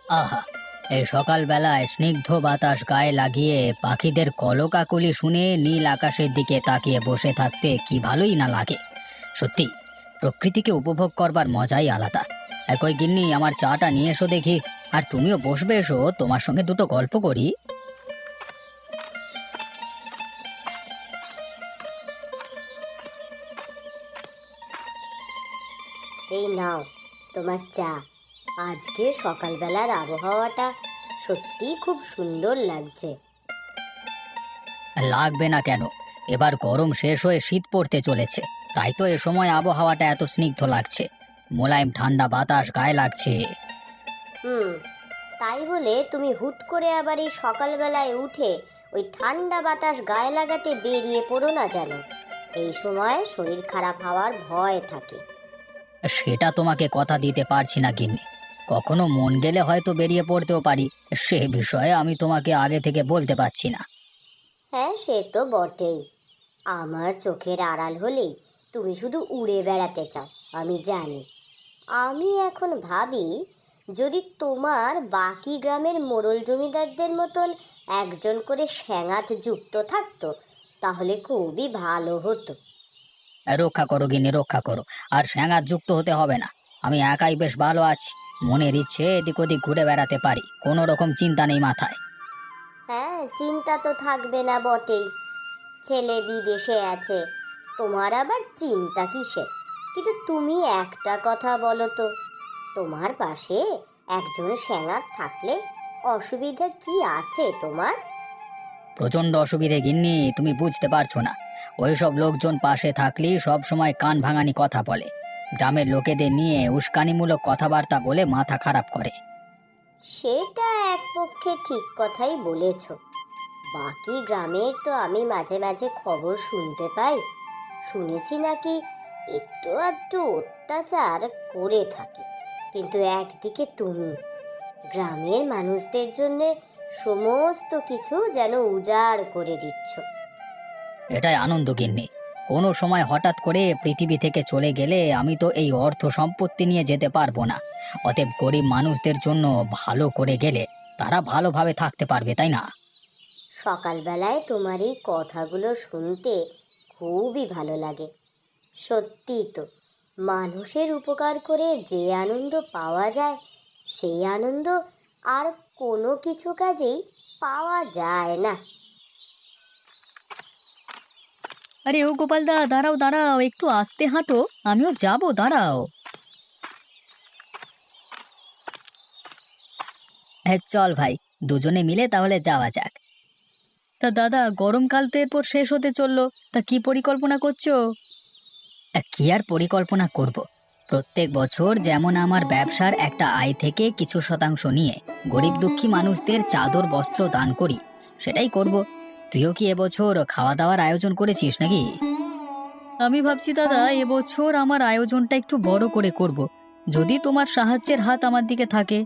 আহা! এই সকালবেলায় স্নিগ্ধ বাতাস গায়ে লাগিয়ে পাখিদের কলকাকলি শুনে নীল আকাশের দিকে তাকিয়ে বসে থাকতে কি ভালোই না লাগে। সত্যি, প্রকৃতিকে উপভোগ করবার মজাই আলাদা। কই গিন্নি, আমার চাটা নিয়ে এসো দেখি। আর তুমিও বসবে, এসো, তোমার সঙ্গে দুটো গল্প করি। এই নাও তোমার চা। আজকে সকালবেলার আবহাওয়াটা সত্যিই খুব সুন্দর লাগছে। লাগবে না কেন? এবার গরম শেষ হয়ে শীত পড়তে চলেছে, তাই তো এ সময় আবহাওয়াটা এত স্নিগ্ধ লাগছে। মোলায়েম ঠান্ডা বাতাস গায়ে লাগছে। হুম, তাই বলে তুমি হুট করে আবার এই সকালবেলায় উঠে ওই ঠান্ডা বাতাস গায়ে লাগাতে বেরিয়ে পড়ো না যেন। এই সময় শরীর খারাপ হওয়ার ভয় থাকে। সেটা তোমাকে কথা দিতে পারছি না গিন্নি। কখনো মন গেলে হয়তো বেরিয়ে পড়তেও পারি, সে বিষয়ে আমি তোমাকে আগে থেকে বলতে পারছি না। হ্যাঁ, সে তো বটেই। আমার চোখের আড়াল হলেই তুমি শুধু উড়ে বেড়াতে চাও, আমি জানি। আমি এখন ভাবি, যদি তোমার বাকি গ্রামের মোড়ল জমিদারদের মতন একজন করে সেঙাত যুক্ত থাকতো, তাহলে খুবই ভালো হতো। রক্ষা করো গিন্নি, রক্ষা করো। আর স্যাঙাত যুক্ত হতে হবে না। আমি একাই বেশ ভালো আছি। মনের ইচ্ছে এদিক ওদিক ঘুরে বেড়াতে পারি, কোনো রকম চিন্তা নেই মাথায়। হ্যাঁ, চিন্তা তো থাকবে না বটেই। ছেলে বিদেশে আছে, তোমার আবার চিন্তা কিসের? কিন্তু তুমি একটা কথা বলো তো, তোমার পাশে একজন সেঙাত থাকলে অসুবিধা কি আছে তোমার? প্রচন্ড অসুবিধে গিন্নি, তুমি বুঝতে পারছো না। ওইসব লোকজন পাশে থাকলেই সব সময় কান ভাঙানি কথা বলে। গ্রামের লোকেদের নিয়ে উস্কানিমূলক কথাবার্তা বলে মাথা খারাপ করে। সেটা এক পক্ষে ঠিক কথাই বলেছ। বাকি গ্রামের তো আমি মাঝে মাঝে খবর শুনতে পাই। শুনেছি নাকি একটু আধটু অত্যাচার করে থাকে। কিন্তু একদিকে তুমি গ্রামের মানুষদের জন্য সমস্ত কিছু যেন উজাড় করে দিচ্ছ। এটাই আনন্দ গিন্নি। কোনো সময় হঠাৎ করে পৃথিবী থেকে চলে গেলে আমি তো এই অর্থ সম্পত্তি নিয়ে যেতে পারবো না। অতএব গরিব মানুষদের জন্য ভালো করে গেলে তারা ভালোভাবে থাকতে পারবে, তাই না? সকালবেলায় তোমার এই কথাগুলো শুনতে খুবই ভালো লাগে। সত্যি তো, মানুষের উপকার করে যে আনন্দ পাওয়া যায়, সেই আনন্দ আর কোনো কিছু কাজেই পাওয়া যায় না। আরে ও গোপালদা, দাঁড়াও দাঁড়াও, একটু আস্তে হাঁটো, আমিও যাবো, দাঁড়াও। হ্যাঁ চল ভাই, দুজনে মিলে তাহলে যাওয়া যাক। তা দাদা, গরমকাল তো এরপর শেষ হতে চললো, তা কি পরিকল্পনা করছো? কি আর পরিকল্পনা করব? প্রত্যেক বছর যেমন আমার ব্যবসার একটা আয় থেকে কিছু শতাংশ নিয়ে গরিব দুঃখী মানুষদের চাদর বস্ত্র দান করি, সেটাই করব। তুইও কি এবছর খাওয়া দাওয়ার আয়োজন করেছিস নাকি? আমি ভাবছি দাদা, এবছর আমার আয়োজনটা একটু বড় করে করব, যদি তোমার সাহায্যের হাত আমার দিকে থাকে।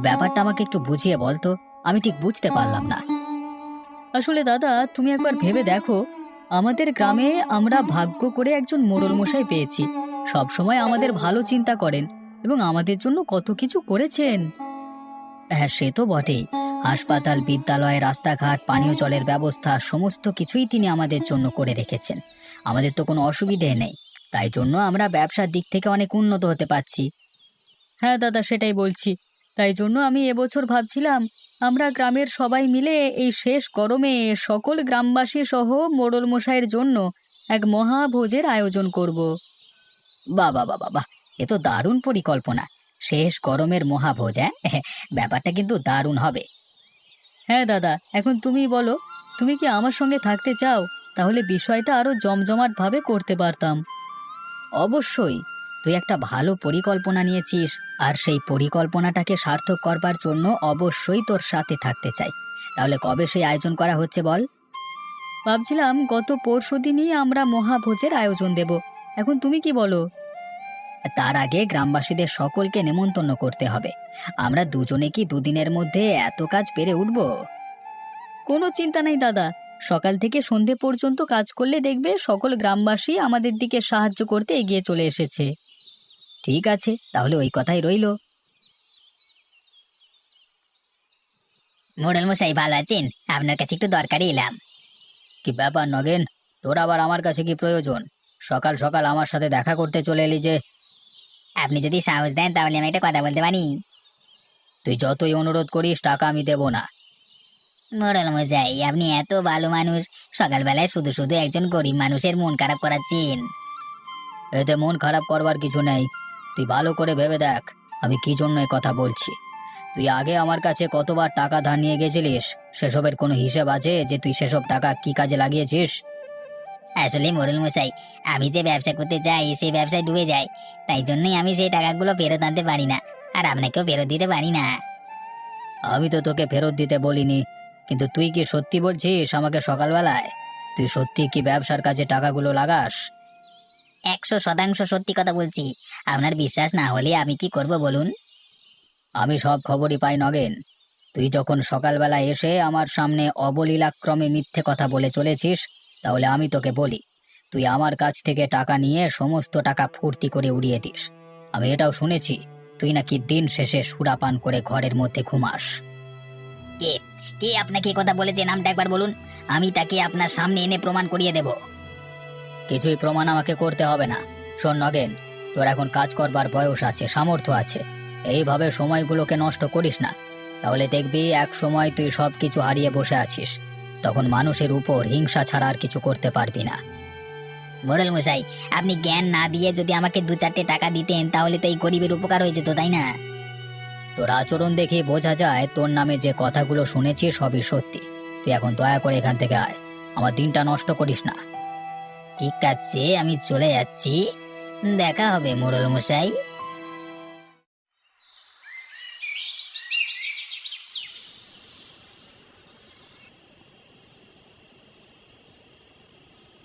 ব্যাপারটা আমাকে একটু বুঝিয়ে বল তো, আমি ঠিক বুঝতে পারলাম না। আসলে দাদা, তুমি একবার ভেবে দেখো, আমাদের গ্রামে আমরা ভাগ্য করে একজন মোড়ল মশাই পেয়েছি। সব সময় আমাদের ভালো চিন্তা করেন এবং আমাদের জন্য কত কিছু করেছেন। হ্যাঁ, সে তো বটেই। হাসপাতাল, বিদ্যালয়, রাস্তাঘাট, পানীয় জলের ব্যবস্থা সমস্ত কিছুই তিনি আমাদের জন্য করে রেখেছেন। আমাদের তো কোনো অসুবিধে নেই, তাই জন্য আমরা ব্যবসার দিক থেকে অনেক উন্নত হতে পারছি। হ্যাঁ দাদা, সেটাই বলছি। তাই জন্য আমি এবছর ভাবছিলাম, আমরা গ্রামের সবাই মিলে এই শেষ গরমে সকল গ্রামবাসী সহ মোড়ল মশাইয়ের জন্য এক মহাভোজের আয়োজন করব। বাহ বাহ বাহ বাহ বাহ! এ তো দারুণ পরিকল্পনা। শেষ গরমের মহাভোজ, হ্যাঁ ব্যাপারটা কিন্তু দারুণ হবে। হ্যাঁ দাদা, এখন তুমি বলো, তুমি কি আমার সঙ্গে থাকতে চাও? তাহলে বিষয়টা আরো জমজমাট ভাবে করতে পারতাম। অবশ্যই। তুই একটা ভালো পরিকল্পনা নিয়েছিস, আর সেই পরিকল্পনাটাকে সার্থক করবার জন্য অবশ্যই তোর সাথে থাকতে চাই। তাহলে কবে সেই আয়োজন করা হচ্ছে বল? ভাবছিলাম গত পরশুদিনই আমরা মহাভোজের আয়োজন দেব। এখন তুমি কি বলো? তার আগে গ্রামবাসীদের সকলকে নেমন্তন্ন করতে হবে। আমরা দুজনে কি দুদিনের মধ্যে এত কাজ পেরে উঠব? কোনো চিন্তা নেই দাদা, সকাল থেকে সন্ধে পর্যন্ত কাজ করলে দেখবে সকল গ্রামবাসী আমাদের দিকে সাহায্য করতে এগিয়ে চলে এসেছে। ঠিক আছে, তাহলে ওই কথাই রইল। মোড়ল মশাই ভালো আছেন? আপনার কাছে একটু দরকারি এলাম। কি ব্যাপার নগেন, তোর আবার আমার কাছে কি প্রয়োজন? সকাল সকাল আমার সাথে দেখা করতে চলে এলি যে? আপনি যদি সাহস দেন তাহলে আমি একটা কথা বলতে পারি। তুই যতই অনুরোধ করিস টাকা আমি দেবো না। মোড়ল মশাই, আপনি এত ভালো মানুষ, সকালবেলায় শুধু শুধু একজন গরিব মানুষের মন খারাপ করাচ্ছেন। এতে মন খারাপ করবার কিছু নেই। তুই ভালো করে ভেবে দেখ আমি কি জন্য এ কথা বলছি। তুই আগে আমার কাছে কতবার টাকা ধার নিয়ে গেছিলিস? সেসবের কোনো হিসেব আছে যে তুই সেসব টাকা কি কাজে লাগিয়েছিস? আসলে মোড়ল মশাই, আমি যে ব্যবসা করতে চাই সেই ব্যবসায় ডুবে যাই, তাই জন্যই আমি সেই টাকাগুলো ফেরত আনতে পারি না, আর আপনাকেও ফেরত দিতে পারি না। আমি তো তোকে ফেরত দিতে বলিনি, কিন্তু তুই কি সত্যি বলছিস আমাকে সকালবেলায়? তুই সত্যি কি ব্যবসার কাজে টাকাগুলো লাগাস? 100% সত্যি কথা বলছি। আপনার বিশ্বাস না হলে আমি কি করব বলুন? আমি সব খবরই পাই নগেন। তুই যখন সকালবেলা এসে আমার সামনে অবলীলাক্রমে মিথ্যে কথা বলে চলেছিস, তাহলে আমি তোকে বলি, তুই আমার কাছ থেকে টাকা নিয়ে সমস্ত টাকা ফুর্তি করে উড়িয়ে দিস। আমি এটাও শুনেছি তুই নাকি দিন শেষে সুরাপান করে ঘরের মধ্যে ঘুমাস। কে কে আপনাকে এ কথা বলেছে? নামটা একবার বলুন, আমি তাকে আপনার সামনে এনে প্রমাণ করিয়ে দেব। কিছুই প্রমাণ আমাকে করতে হবে না। শোন নগেন, তোর এখন কাজ করবার বয়স আছে, সামর্থ্য আছে, এইভাবে সময়গুলোকে নষ্ট করিস না। তাহলে দেখবি এক সময় তুই সব কিছু হারিয়ে বসে আছিস, তখন মানুষের উপর হিংসা ছাড়া আর কিছু করতে পারবি না। মোড়ল মশাই, আপনি জ্ঞান না দিয়ে যদি আমাকে 2-4টে টাকা দিতেন তাহলে তো এই গরিবের উপকার হয়ে যেত, তাই না? তোর আচরণ দেখে বোঝা যায় তোর নামে যে কথাগুলো শুনেছি সবই সত্যি। তুই এখন দয়া করে এখান থেকে আয়, আমার দিনটা নষ্ট করিস না। ঠিক আছে, আমি চলে যাচ্ছি। দেখা হবে মোড়ল মশাই।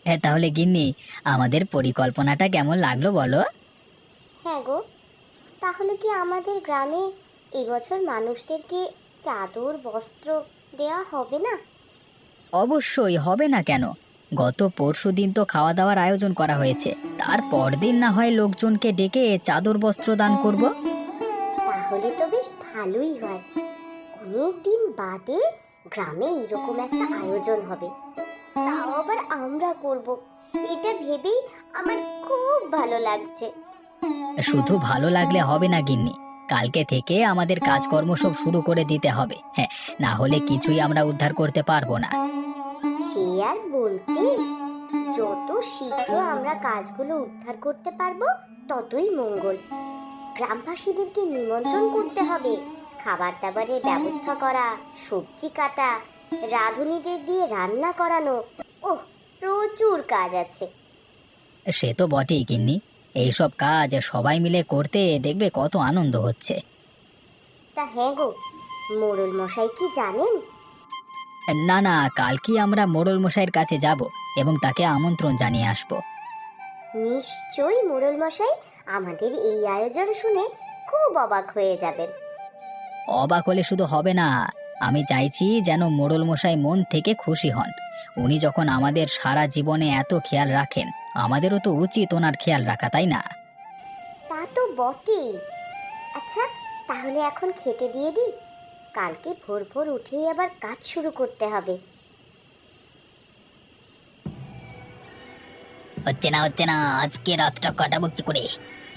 হ্যাঁ, তাহলে গিন্নি, আমাদের পরিকল্পনাটা কেমন লাগলো বলো? হ্যাঁ গো, তাহলে কি আমাদের গ্রামে এবছর মানুষদেরকে চাদর বস্ত্র দেওয়া হবে না? অবশ্যই হবে না কেন? গত পরশুদিন তো খাওয়া দাওয়ার আয়োজন করা হয়েছে, তারপর দিন না হয় লোকজনকে ডেকে চাদর বস্ত্র দান করব। তাহলে তো বেশ ভালোই হয়। অনেক দিন বাদে গ্রামে এরকম একটা আয়োজন হবে, তাও আবার আমরা করব। এটা ভেবেই আমার খুব ভালো লাগছে। শুধু ভালো লাগলে হবে না গিন্নি, কালকে থেকে আমাদের কাজকর্ম সব শুরু করে দিতে হবে। হ্যাঁ, না হলে কিছুই আমরা উদ্ধার করতে পারবো না। সে আর বলতে, যত শীঘ্র আমরা কাজগুলো উদ্ধার করতে পারবো ততই মঙ্গল। গ্রামবাসীদেরকে নিমন্ত্রণ করতে হবে, খাবার দাবারের ব্যবস্থা করা, সবজি কাটা, রাঁধুনিদের দিয়ে রান্না করানো। ওহ, প্রচুর কাজ আছে। সে তো বটেই গিন্নি, এইসব কাজ সবাই মিলে করতে দেখবে কত আনন্দ হচ্ছে। তা হ্যাঁ গো, মোড়ল মশাই কি জানেন? না না, কালকে আমরা মোড়ল মশাইয়ের কাছে যাব এবং তাকে আমন্ত্রণ জানিয়ে আসব। নিশ্চয়ই মোড়ল মশাই আমাদের এই আয়োজন শুনে খুব অবাক হয়ে যাবেন। অবাক হলে শুধু হবে না, আমি চাইছি যেন মোড়ল মশাই মন থেকে খুশি হন। উনি যখন আমাদের সারা জীবনে এত খেয়াল রাখেন, আমাদেরও তো উচিত ওনার খেয়াল রাখা, তাই না? তা তো বটেই। আচ্ছা, তাহলে এখন খেতে দিয়ে দিই, কালকে ভোর ভোর উঠেই আবার কাজ শুরু করতে হবে। হচ্ছে না, আজকে রাতটা কাটাবো কি করে?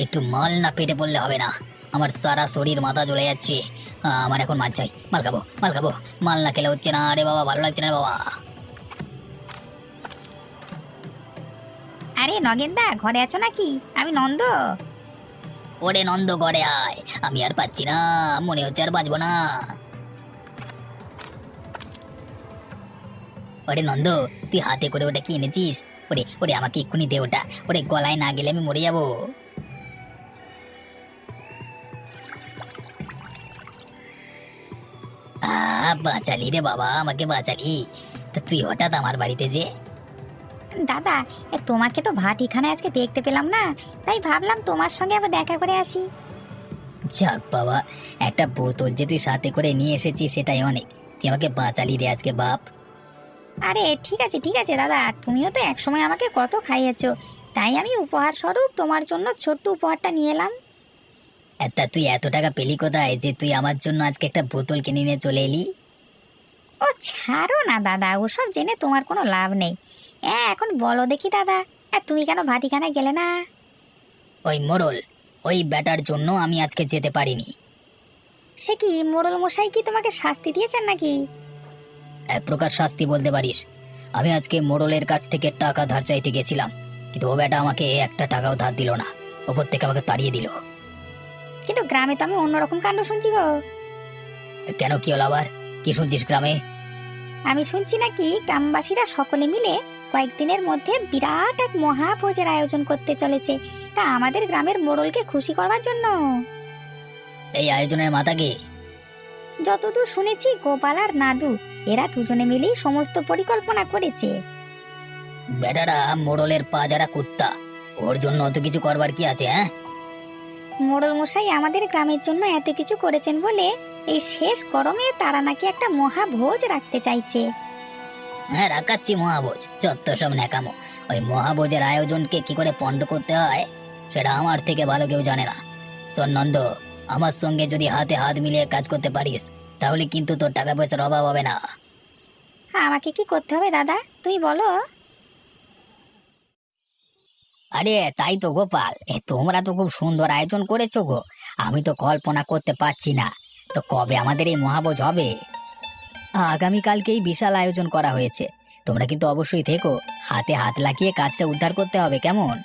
একটু মাল না পেটে পড়লে হবে না, আমার সারা শরীর মাথা জ্বলে যাচ্ছে। আমার এখন মাল চাই, মাল খাবো, মাল না খেলে হচ্ছে না রে বাবা, ভালো লাগছে না রে বাবা। আরে নগেনদা, ঘরে আছো নাকি? আমি নন্দ। ওরে নন্দ, ঘরে আয়, আমি আর পাচ্ছি না, মনে হচ্ছে আর বাঁচবো না। ওরে নন্দ, তুই হাতে করে ওটা কি এনেছিস? ওরে ওরে, আমাকে এক্ষুনি দে ওটা, ওরে গলায় না গেলে আমি মরে যাবো। বাঁচালি রে বাবা, আমাকে বাঁচালি। তা তুই হঠাৎ আমার বাড়িতে যে? দাদা, তোমাকে তো ভাটিখানে আজকে দেখতে পেলাম না, তাই ভাবলাম তোমার সঙ্গে আবার দেখা করে আসি। যাক বাবা, একটা বোতল যে তুই সাথে করে নিয়ে এসেছিস সেটাই অনেক। তুই আমাকে বাঁচালি রে আজকে বাপ। আরে ঠিক আছে দাদা, তুমিও তো একসময় আমাকে কত খাইয়েছো, তাই আমি উপহার স্বরূপ তোমার জন্য ছোট্ট উপহারটা নিয়ে এলাম। তা তুই এত টাকা পেলি কোথায় যে তুই আমার জন্য আজকে একটা বোতল কিনে নিয়ে চলে এলি? ও ছাড়ো না দাদা, ওসব জেনে তোমার কোনো লাভ নেই। এখন বলো দেখি দাদা, তুমি কেন ভাটিখানায় গেলে না? ওই মোড়ল, ওই ব্যাটার জন্য আমি আজকে যেতে পারিনি। সে কি, মোড়ল মশাই কি তোমাকে শাস্তি দিয়েছেন নাকি? এক প্রকার শাস্তি বলতে পারিস। আমি আজকে মোড়লের কাছ থেকে টাকা ধার চাইতে গেছিলাম, কিন্তু ও ব্যাটা আমাকে একটা টাকাও ধার দিল না, ওপর থেকে আমাকে তাড়িয়ে দিল। কিন্তু গ্রামে তো আমি অন্যরকম কাণ্ড শুনছি গো। কেন, কি হলো আবার? কি শুনছিস গ্রামে? আমি শুনছি নাকি গ্রামবাসীরা সকলে মিলে কয়েকদিনের মধ্যে বিরাট এক মহাভোজের আয়োজন করতে চলেছে, তা আমাদের গ্রামের মোড়লকে খুশি করবার জন্য। এই আয়োজনের মাথা কে? যতদূর শুনেছি গোপাল আর নাদু, এরা দুজনে মিলেই সমস্ত পরিকল্পনা করেছে। বেটারা মোড়লের পা যারা কুত্তা, ওর জন্য অত কিছু করবার কি আছে? হ্যাঁ, মোড়ল মশাই আমাদের গ্রামের জন্য এত কিছু করেছেন বলে এই শেষ গরমে তারা নাকি একটা মহাভোজ রাখতে চাইছে। হ্যাঁ রাখাচ্ছি মহাভোজ, যত সব ন্যাকামো। ওই মহাভোজের আয়োজনকে কি করে পণ্ড করতে হয় সেটা আমার থেকে ভালো কেউ জানে না। শোন নন্দ, আমার সঙ্গে যদি হাতে হাত মিলিয়ে কাজ করতে পারিস তাহলে কিন্তু তোর টাকা পয়সার অভাব হবে না। আমাকে কি করতে হবে দাদা, তুই বলো। আরে তাই তো গোপাল, তোমরা তো খুব সুন্দর আয়োজন করেছো গো, আমি তো কল্পনা করতে পারছি না। তো কবে আমাদের এই মহাভোজ হবে? আগামীকালকেই বিশাল আয়োজন করা হয়েছে, তোমরা কিন্তু অবশ্যই থেকো, হাতে হাত লাগিয়ে কাজটা উদ্ধার করতে হবে, কেমন?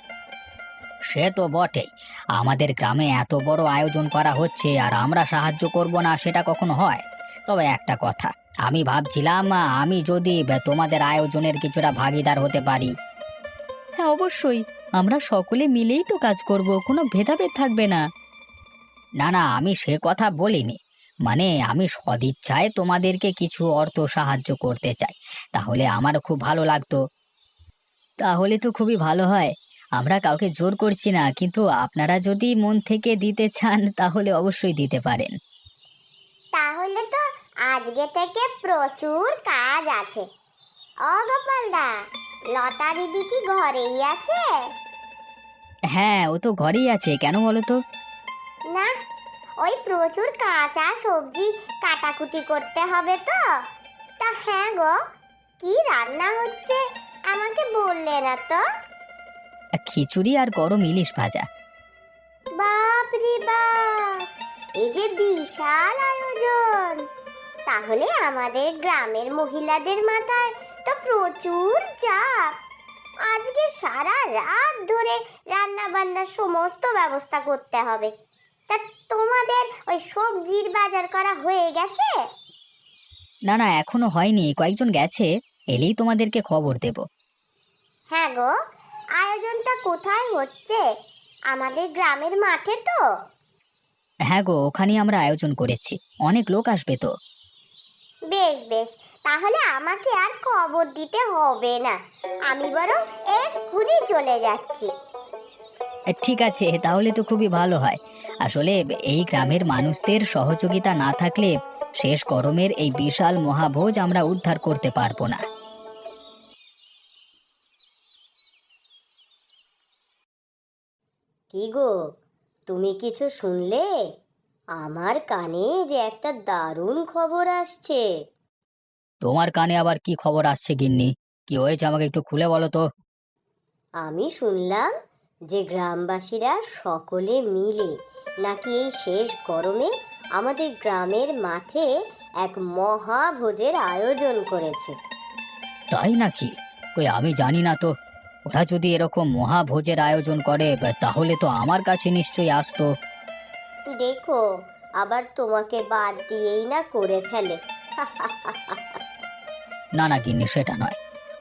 সে তো বটেই, আমাদের গ্রামে এত বড় আয়োজন করা হচ্ছে আর আমরা সাহায্য করব না সেটা কখনো হয়? তবে একটা কথা, আমি ভাবছিলাম আমি যদি তোমাদের আয়োজনের কিছুটা ভাগীদার হতে পারি। হ্যাঁ অবশ্যই, আমরা সকলে মিলেই তো কাজ করব, কোনো ভেদাভেদ থাকবে না। না না, আমি সে কথা বলিনি, মানে আমি সদিচ্ছায় তোমাদেরকে কিছু অর্থ সাহায্য করতে চাই, তাহলে আমার খুব ভালো লাগতো। তাহলে তো খুবই ভালো হয়, আমরা কাউকে জোর করছি না, কিন্তু আপনারা যদি মন থেকে দিতে চান তাহলে অবশ্যই দিতে পারেন। তাহলে তো আজকে থেকে প্রচুর কাজ আছে। ও গোপালদা, লতা দিদি কি ঘরেই আছে? হ্যাঁ, ও তো ঘরেই আছে, কেন বলো তো? না, ওই প্রচুর কাঁচা সবজি কাটাকুটি করতে হবে তো। তা হ্যাঁ গো, কি রান্না হচ্ছে আমাকে বললে না তো? খিচুড়ি আর গরম ইলিশ ভাজা। বাপ রে বাপ, এই যে বিশাল আয়োজন! তাহলে আমাদের গ্রামের মহিলাদের মাথায় তো প্রচুর চাপ। আজকে সারা রাত ধরে রান্না বান্নার সমস্ত ব্যবস্থা করতে হবে। তা তোমাদের ওই সবজির বাজার করা হয়ে গেছে? না না, এখনো হয়নি, কয়েকজন গেছে, এলেই তোমাদেরকে খবর দেব। হ্যাঁ গো, আয়োজনটা কোথায় হচ্ছে? আমাদের গ্রামের মাঠে তো? হ্যাঁ গো, ওখানেই আমরা আয়োজন করেছি, অনেক লোক আসবে তো। বেশ বেশ, তাহলে আমাকে আর খবর দিতে হবে না, আমি বরং এক্ষুনি চলে যাচ্ছি। ঠিক আছে, তাহলে তো খুবই ভালো হয়। আসলে এই গ্রামের মানুষদের সহযোগিতা না থাকলে শেষ গরমের এই বিশাল মহাভোজ আমরা উদ্ধার করতে পারবো না। কি গো, তুমি কিছু শুনলে? আমার কানে যে একটা দারুণ খবর আসছে। তোমার কানে আবার কি খবর আসছে গিন্নি? কি হয়েছে আমাকে একটু খুলে বলো তো। আমি শুনলাম যে গ্রামবাসীরা সকলে মিলে নাকি এই শেষ গরমে আমাদের গ্রামের মাঠে এক মহাভোজের আয়োজন করেছে। তাই নাকি? কই আমি জানি না তো। ওরা যদি এরকম মহাভোজের আয়োজন করে তাহলে তো আমার কাছে নিশ্চয়ই আসতো। দেখো, আবার তোমাকে বাদ দিয়েই না করে ফেলে। না না গিন্নি, সেটা নয়,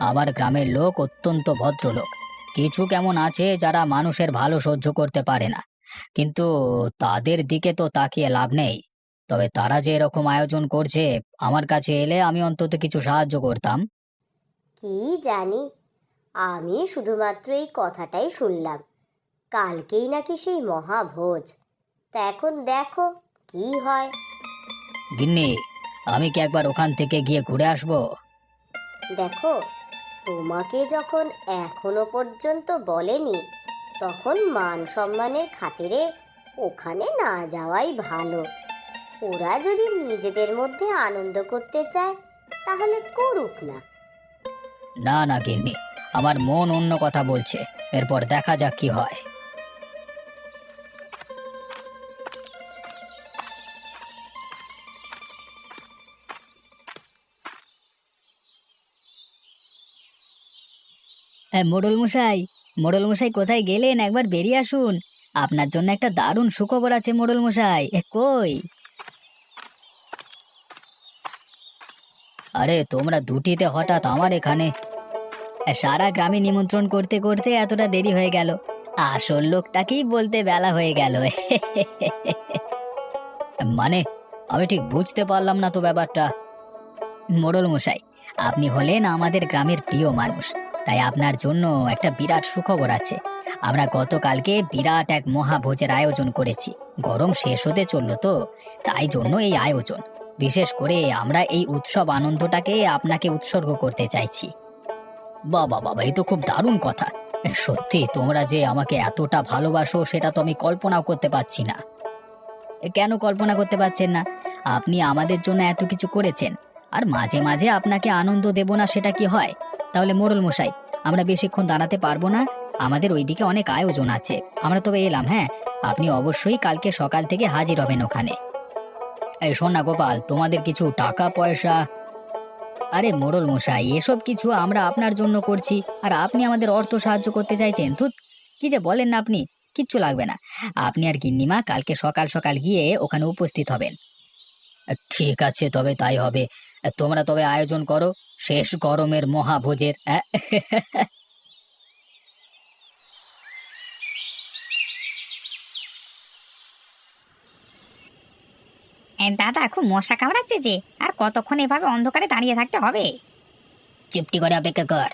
আমার গ্রামের লোক অত্যন্ত ভদ্রলোক। কিছু কেমন আছে যারা মানুষের ভালো সহ্য করতে পারে না, কিন্তু তাদের দিকে তো তাকিয়ে লাভ নেই। তবে তারা যে এরকম আয়োজন করছে, আমার কাছে এলে আমি অন্তত কিছু সাহায্য করতাম। কি জানি, আমি শুধুমাত্র এই কথাটাই শুনলাম, কালকেই নাকি সেই মহাভোজ। তা এখন দেখো কি হয়। গিন্নি, আমি কি একবার ওখান থেকে গিয়ে ঘুরে আসবো? দেখো, তোমাকে যখন এখনো পর্যন্ত বলেনি, তখন মান সম্মানের খাতিরে ওখানে না যাওয়াই ভালো। ওরা যদি নিজেদের মধ্যে আনন্দ করতে চায় তাহলে করুক না। না না গিন্নি, আমার মন অন্য কথা বলছে, এরপর দেখা যাক কি হয়। হ্যাঁ, মোড়ল মশাই কোথায় গেলেন? একবার বেরিয়ে আসুন, আপনার জন্য একটা দারুণ সুখবর আছে মোড়ল মশাই। কই? আরে তোমরা দুটিতে হঠাৎ আমার এখানে? সারা গ্রামে নিমন্ত্রণ করতে করতে এতটা দেরি হয়ে গেল, আসল লোকটাকেই বলতে বেলা হয়ে গেল। মানে আমি ঠিক বুঝতে পারলাম না তো ব্যাপারটা। মোড়ল মশাই, আপনি হলেন আমাদের গ্রামের প্রিয় মানুষ, তাই আপনার জন্য একটা বিরাট সুখবর আছে। আমরা গতকালকে বিরাট এক মহাভোজের আয়োজন করেছি। গরম শেষ হতে চললো তো, তাই জন্য এই আয়োজন। বিশেষ করে আমরা এই উৎসব আনন্দটাকে আপনাকে উৎসর্গ করতে চাইছি। বাবা বাবা, এই তো খুব দারুণ কথা। সত্যি তোমরা যে আমাকে এতটা ভালোবাসো সেটা তো আমি কল্পনাও করতে পারছি না। কেন কল্পনা করতে পারছেন না? আপনি আমাদের জন্য এত কিছু করেছেন, আর মাঝে মাঝে আপনাকে আনন্দ দেব না সেটা কি হয়? তাহলে মোড়ল মশাই, আমরা বেশিক্ষণ দাঁড়াতে পারবো না, আমাদের ওইদিকে অনেক আয়োজন আছে। আমরা তবে এলাম, হ্যাঁ? আপনি অবশ্যই কালকে সকাল থেকে হাজির হবেন ওখানে। এই শোন না গোপাল, তোমাদের কিছু টাকা পয়সা? আরে মোড়ল মশাই, এসব কিছু আমরা আপনার জন্য করছি, আর আপনি আমাদের অর্থ সাহায্য করতে চাইছেন? ধুৎ, কি যে বলেন না আপনি! কিচ্ছু লাগবে না, আপনি আর গিন্নিমা কালকে সকাল সকাল গিয়ে ওখানে উপস্থিত হবেন। ঠিক আছে, তবে তাই হবে। তোমরা তবে আয়োজন করো শেষ গরমের মহাভোজের। দাদা, খুব মশা কামড়াচ্ছে যে, আর কতক্ষণ এভাবে অন্ধকারে দাঁড়িয়ে থাকতে হবে? চুপটি করে অপেক্ষা কর।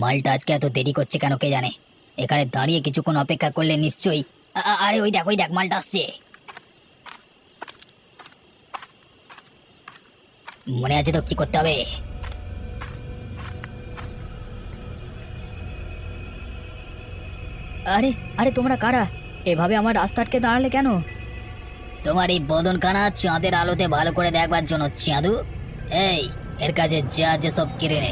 মালটা আজকে এত দেরি করছে কেন কে জানে। এখানে দাঁড়িয়ে কিছুক্ষণ অপেক্ষা করলে নিশ্চয়ই আরে ওই দেখ মালটা আসছে। মনে আছে তো কি করতে হবে? আরে আরে তোমরা কারা? এভাবে আমার রাস্তা আটকে দাঁড়ালে কেন? তোমার এই বদন কানা চাঁদের আলোতে ভালো করে দেখবার জন্য চাঁদু। এই, এর কাছে যা যে সব কেড়ে নে।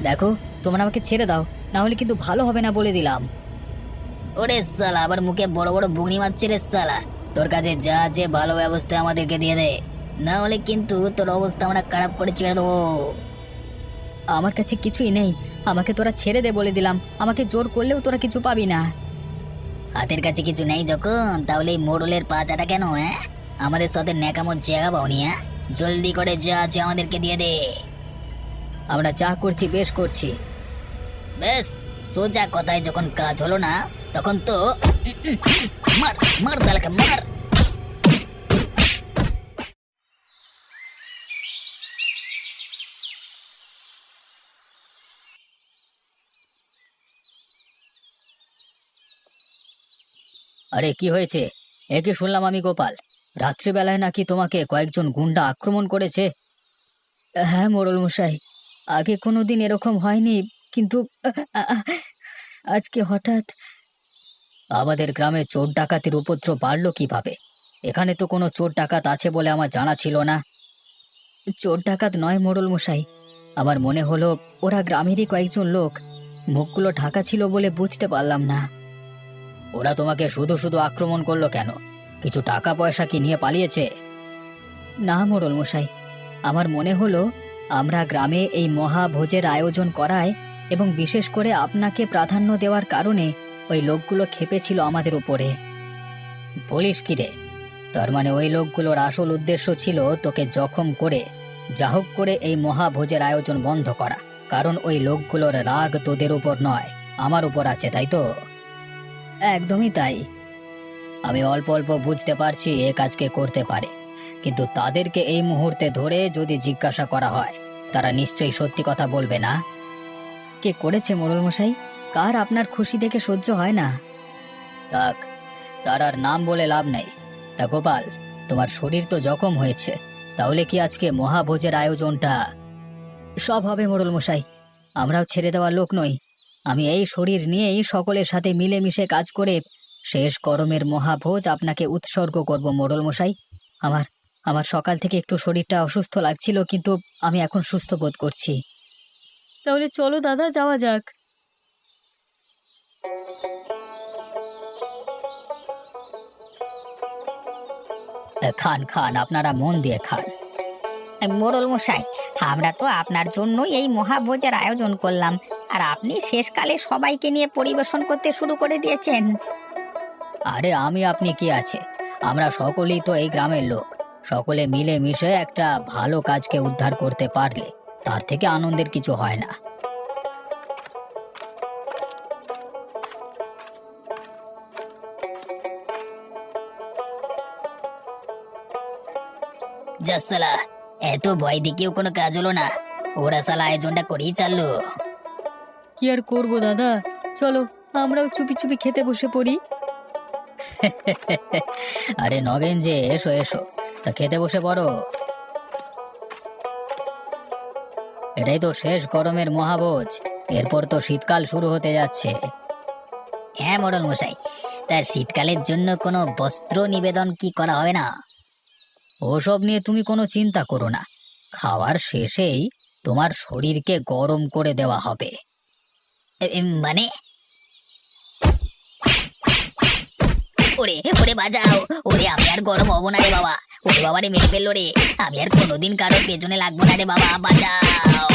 দেখো, তোমরা আমাকে ছেড়ে দাও, না হলে কিন্তু ভালো হবে না বলে দিলাম। ওরে সালা, আবার মুখে বড় বড় বুগনি মারছে রে সালা। তোর কাছে যা যে ভালো ব্যবস্থা আমাদেরকে দিয়ে দে, না হলে কিন্তু তোর অবস্থা আমরা খারাপ করে ছেড়ে দেবো। আমার কাছে কিছুই নেই, আমাকে তোরা ছেড়ে দে বলে দিলাম। আমাকে জোর করলেও তোরা কিছু পাবি না। হাতের কাছে কিছু নেই যখন, তাহলে এই মোড়লের পাচাটা কেন? হ্যাঁ, আমাদের সাথে ন্যাকামো জায়গা পাওনি? হ্যাঁ, জলদি করে যা আছে আমাদেরকে দিয়ে দে। আমরা যা করছি বেশ করছি। বেশ, সোজা কথায় যখন কাজ হলো না, তখন তো মার মার শালাকে মার। আরে কি হয়েছে? একে শুনলাম আমি গোপাল, রাত্রিবেলায় নাকি তোমাকে কয়েকজন গুন্ডা আক্রমণ করেছে। হ্যাঁ মোড়ল মশাই, আগে কোনোদিন এরকম হয়নি, কিন্তু আজকে হঠাৎ। আমাদের গ্রামে চোর ডাকাতির উপদ্রব বাড়লো কিভাবে? এখানে তো কোনো চোর ডাকাত আছে বলে আমার জানা ছিল না। চোর ডাকাত নয় মোড়ল মশাই, আমার মনে হলো ওরা গ্রামেরই কয়েকজন লোক, মুখগুলো ঢাকা ছিল বলে বুঝতে পারলাম না। ওরা তোমাকে শুধু শুধু আক্রমণ করলো কেন? কিছু টাকা পয়সা কি নিয়ে পালিয়েছে? না মোড়ল মশাই, আমার মনে হলো আমরা গ্রামে এই মহাভোজের আয়োজন করায় এবং বিশেষ করে আপনাকে প্রাধান্য দেওয়ার কারণে ওই লোকগুলো খেপেছিল আমাদের উপরে। বলিস কি রে? তার মানে ওই লোকগুলোর আসল উদ্দেশ্য ছিল তোকে জখম করে যা হোক করে এই মহাভোজের আয়োজন বন্ধ করা, কারণ ওই লোকগুলোর রাগ তোদের উপর নয়, আমার উপর আছে, তাই তো? একদমই তাই। আমি অল্প অল্প বুঝতে পারছি এ কাজকে করতে পারে, কিন্তু তাদেরকে এই মুহূর্তে ধরে যদি জিজ্ঞাসা করা হয়, তারা নিশ্চয়ই সত্যি কথা বলবে না। কে করেছে মোড়ল মশাই? কার আপনার খুশি দেখে সহ্য হয় না? থাক, তার আর নাম বলে লাভ নেই। তা গোপাল, তোমার শরীর তো জখম হয়েছে, তাহলে কি আজকে মহাভোজের আয়োজনটা? সব হবে মোড়ল মশাই, আমরাও ছেড়ে দেওয়ার লোক নই। আমি এই শরীর নিয়েই সকলের সাথে মিলেমিশে কাজ করে শেষ গরমের মহাভোজ আপনাকে উৎসর্গ করব মোড়ল মশাই। আমার আমার সকাল থেকে একটু শরীরটা অসুস্থ লাগছিল, কিন্তু আমি এখন সুস্থ বোধ করছি। তাহলে চলো দাদা, যাওয়া যাক। খান খান, আপনারা মন দিয়ে খান। মোড়ল মশাই, আমরা তো আপনার জন্যই এই মহাভোজের আয়োজন করলাম, আর আপনি শেষকালে সবাইকে নিয়ে পরিবেশন করতে শুরু করে দিয়েছেন। আরে আমি আপনি কি আছে, আমরা সকলেই তো এই গ্রামের লোক। সকলে মিলে মিশে একটা ভালো কাজকে উদ্ধার করতে পারলে তার থেকে আনন্দের কিছু হয় না। জাসালা, এত ভয় দেখিয়েও কোনো কাজ হলো না। ওরা সালা আয়োজনটা করেই চাললো। কি আর করবো দাদা, চলো আমরাও চুপি চুপি খেতে বসে পড়ি। আরে নগেন যে, এসো এসো, তা খেতে বসে পড়ো। এটাই তো শেষ গরমের মহাভোজ, এরপর তো শীতকাল শুরু হতে যাচ্ছে। হ্যাঁ মোড়ল মশাই, তা শীতকালের জন্য কোনো বস্ত্র নিবেদন কি করা হবে না? ওসব নিয়ে তুমি কোনো চিন্তা করো না, খাওয়ার শেষেই তোমার শরীরকে গরম করে দেওয়া হবে। মানে? ওরে ওরে বাজাও, ওরে আমি আর গরম হবো না রে বাবা, ওরে বাবা রে মেরে ফেললো রে, আমি আর কোনোদিন কারোর পেছনে লাগবো না রে বাবা, বাঁচাও।